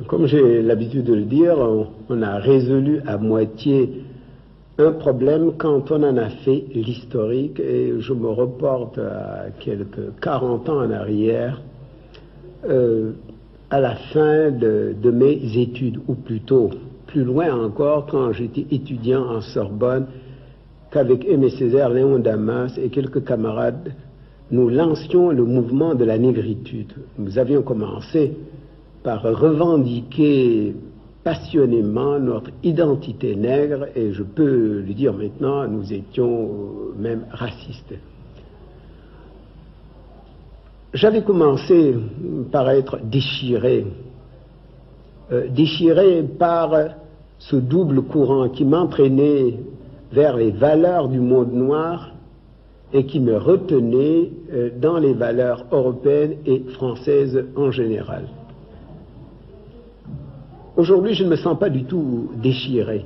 Comme j'ai l'habitude de le dire, on a résolu à moitié un problème quand on en a fait l'historique, et je me reporte à quelques 40 ans en arrière, à la fin de mes études, ou plutôt plus loin encore quand j'étais étudiant en Sorbonne, qu'avec Aimé Césaire, Léon Damas et quelques camarades, nous lancions le mouvement de la négritude. Nous avions commencé par revendiquer passionnément notre identité nègre, et je peux le dire maintenant, nous étions même racistes. J'avais commencé par être déchiré par ce double courant qui m'entraînait vers les valeurs du monde noir et qui me retenait dans les valeurs européennes et françaises en général. Aujourd'hui, je ne me sens pas du tout déchiré,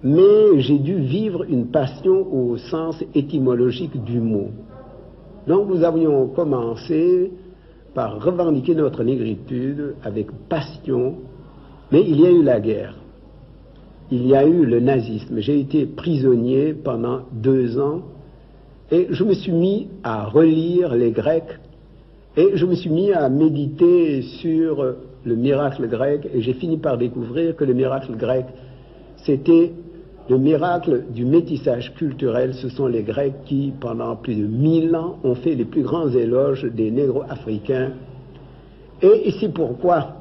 mais j'ai dû vivre une passion au sens étymologique du mot. Donc nous avions commencé par revendiquer notre négritude avec passion, mais il y a eu la guerre, il y a eu le nazisme. J'ai été prisonnier pendant 2 ans et je me suis mis à relire les Grecs et je me suis mis à méditer sur le miracle grec, et j'ai fini par découvrir que le miracle grec, c'était le miracle du métissage culturel. Ce sont les Grecs qui, pendant plus de 1000 ans, ont fait les plus grands éloges des négro-africains. Et c'est pourquoi,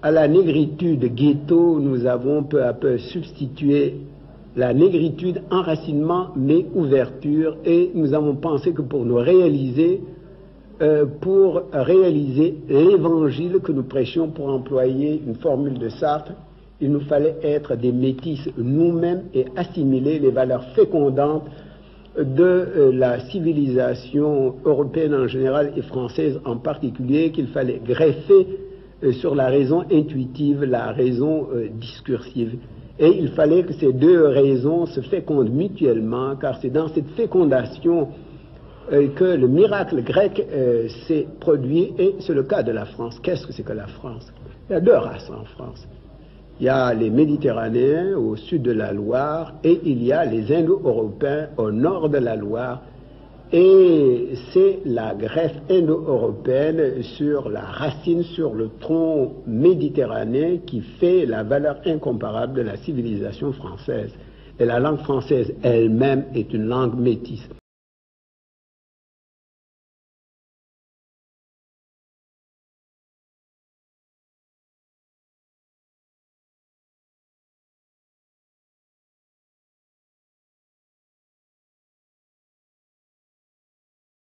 à la négritude ghetto, nous avons peu à peu substitué la négritude enracinement mais ouverture, et nous avons pensé que pour réaliser l'évangile que nous prêchions, pour employer une formule de Sartre, il nous fallait être des métis nous-mêmes et assimiler les valeurs fécondantes de la civilisation européenne en général et française en particulier, qu'il fallait greffer sur la raison intuitive, la raison discursive. Et il fallait que ces deux raisons se fécondent mutuellement, car c'est dans cette fécondation que le miracle grec s'est produit, et c'est le cas de la France. Qu'est-ce que c'est que la France? Il y a 2 races en France. Il y a les Méditerranéens au sud de la Loire, et il y a les Indo-Européens au nord de la Loire. Et c'est la greffe indo-européenne sur la racine, sur le tronc méditerranéen, qui fait la valeur incomparable de la civilisation française. Et la langue française elle-même est une langue métisse.